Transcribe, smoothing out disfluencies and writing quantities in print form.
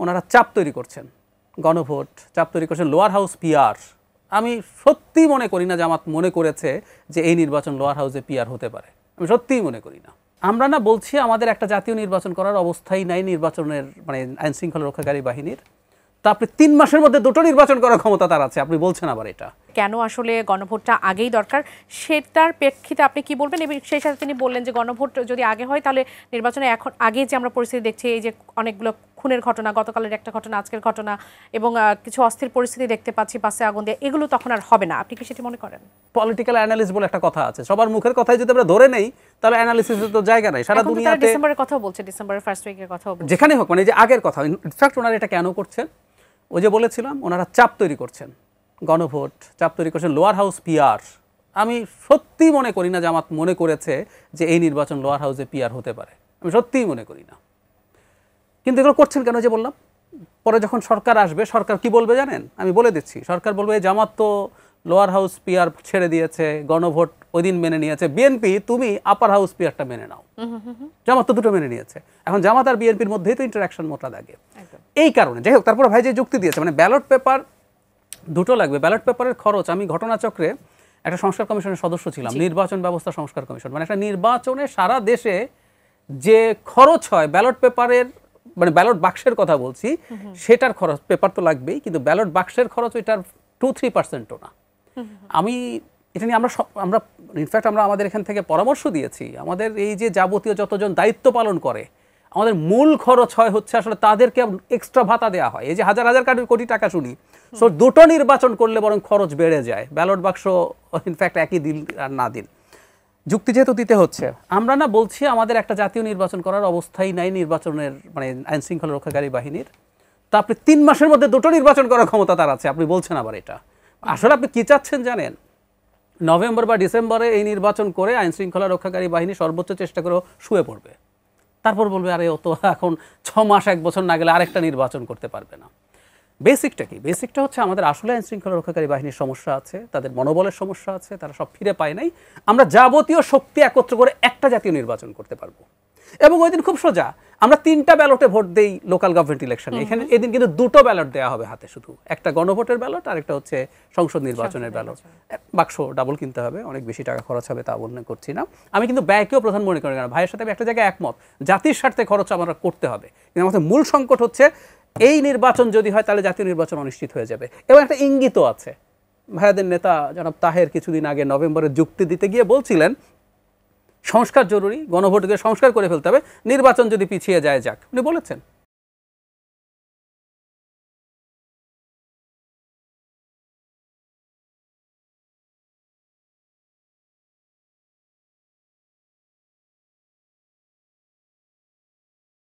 ওনারা চাপ তৈরি করছেন, গণভোট চাপ তৈরি করছেন, লোয়ার হাউস পিআর। আমি সত্যি মনে করি না জামাত মনে করেছে যে এই নির্বাচন লোয়ার হাউসে পিআর হতে পারে, আমি সত্যিই মনে করি না। আমরা না বলছি আমাদের একটা জাতীয় নির্বাচন করার অবস্থাই নাই নির্বাচনের মানে আইন শৃঙ্খলা রক্ষাকারী বাহিনীর, তা আপনি 3 মাসের মধ্যে দুটো নির্বাচন করার ক্ষমতা তার আছে, আপনি বলছেন আবার এটা কেন আসলে গণভোটটা আগেই দরকার সেটার প্রেক্ষিতে আপনি কি বলবেন? এবং সেই সাথে তিনি বললেন যে গণভোট যদি আগে হয় তাহলে নির্বাচনে এখন আগে যে আমরা পরিস্থিতি দেখছি, এই যে অনেকগুলো খুনের ঘটনা, গতকালের একটা ঘটনা, আজকের ঘটনা এবং কিছু অস্থির পরিস্থিতি দেখতে পাচ্ছি, বাসে আগুন দিয়ে, এগুলো তখন আর হবে না। আপনি কি সেটি মনে করেন? পলিটিক্যাল অ্যানালিস্ট বলে একটা কথা আছে, সবার মুখের কথাই যদি আমরা ধরে নেই তাহলে অ্যানালিসিসের তো জায়গা নাই। সারা দুনিয়াতে ডিসেম্বরের কথা বলছে, ডিসেম্বরের ফার্স্ট উইকের কথা বলছে, যেখানে হোক, মানে যে আগের কথা। ইনফ্যাক্ট ওনারা এটা কেন করছেন, ওই যে বলেছিলাম ওনারা চাপ তৈরি করছেন, গণভোট চাপ তৈরি করছেন, লোয়ার হাউস পিআর। আমি সত্যিই মনে করি না জামাত মনে করেছে যে এই নির্বাচন লোয়ার হাউসে পিআর হতে পারে, আমি সত্যিই মনে করি না। কিন্তু এগুলো করছেন কেন যে বললাম, পরে যখন সরকার আসবে সরকার কি বলবে জানেন? আমি বলে দিচ্ছি, সরকার বলবে জামাত তো লোয়ার হাউস পিআর ছেড়ে দিয়েছে, গণভোট ওই দিন মেনে নিয়েছে, বিএনপি তুমি আপার হাউস পিআরটা মেনে নাও। জামাত তো দুটো মেনে নিয়েছে, এখন জামাত আর বিএনপির মধ্যেই তো ইন্টারাকশন মোটা লাগে। এই কারণে যাই হোক, তারপর ভাই যে যুক্তি দিয়েছে মানে ব্যালট পেপার দুটো লাগবে, ব্যালট পেপারের খরচ। আমি ঘটনাচক্রে একটা সংস্কার কমিশনের সদস্য ছিলাম, নির্বাচন ব্যবস্থা সংস্কার কমিশন, মানে একটা নির্বাচনে সারা দেশে যে খরচ হয় ব্যালট পেপারের, মানে ব্যালট বাক্সের কথা বলছি, সেটার খরচ, পেপার তো লাগবেই, কিন্তু ব্যালট বাক্সের খরচ ওইটার 2-3%ও না। আমি এটা নিয়ে আমরা ইনফ্যাক্ট আমরা আমাদের এখান থেকে পরামর্শ দিয়েছি, আমাদের এই যে যাবতীয় যতজন দায়িত্ব পালন করে আমাদের মূল খরচ হয় হচ্ছে আসলে তাদেরকে এক্সট্রা ভাতা দেওয়া হয়, এই যে হাজার হাজার কোটি টাকা শুনি। সো দুটো নির্বাচন করলে বরং খরচ বেড়ে যায়, ব্যালট বাক্স ইনফ্যাক্ট একই দিন আর না দিন, যুক্তি যেহেতু দিতে হচ্ছে। আমরা না বলছি আমাদের একটা জাতীয় নির্বাচন করার অবস্থাই নাই নির্বাচনের মানে আইন শৃঙ্খলা রক্ষাকারী বাহিনীর, তা আপনি 3 মাসের মধ্যে দুটো নির্বাচন করার ক্ষমতা তার আছে, আপনি বলছেন আবার এটা। আসলে আপনি কি চাচ্ছেন জানেন? নভেম্বর বা ডিসেম্বরে এই নির্বাচন করে আইন শৃঙ্খলা রক্ষাকারী বাহিনী সর্বোচ্চ চেষ্টা করে শুয়ে পড়বে, তারপর বলবে আরে ও তো এখন 6 মাস 1 বছর না গেলে আরেকটা নির্বাচন করতে পারবে না। বেসিকটা কি? বেসিকটা হচ্ছে আমাদের আসলে আইন শৃঙ্খলা রক্ষাকারী বাহিনীর সমস্যা আছে, তাদের মনোবলের সমস্যা আছে, তারা সব ফিরে পায় নাই। আমরা যাবতীয় শক্তি একত্র করে একটা জাতীয় নির্বাচন করতে পারবো, এবং ওই দিন খুব সোজা, আমরা 3টা ব্যালটে ভোট দেই লোকাল গভর্নমেন্ট ইলেকশনে, এখানে এদিন কিন্তু 2টো ব্যালট দেওয়া হবে হাতে, শুধু একটা গণভোটের ব্যালট আর একটা হচ্ছে সংসদ নির্বাচনের ব্যালট। বাক্স ডাবল কিনতে হবে, অনেক বেশি টাকা খরচ হবে, তা মনে করছি না আমি, কিন্তু ব্যয়কেও প্রধান মনে করি না। ভাইয়ের সাথে আমি একটা জায়গায় একমত, জাতির স্বার্থে খরচ আমরা করতে হবে, কিন্তু আমাদের মূল সংকট হচ্ছে এই নির্বাচন যদি হয় তাহলে জাতীয় নির্বাচন অনিশ্চিত হয়ে যাবে। এবং একটা ইঙ্গিতও আছে, ভাইয়াদের নেতা জনাব তাহের কিছুদিন আগে নভেম্বরে যুক্তি দিতে গিয়ে বলছিলেন সংস্কার জরুরি, গণভোটকে সংস্কার করে ফেলতে হবে, নির্বাচন যদি পিছিয়ে যায় যাক, উনি বলেছেন।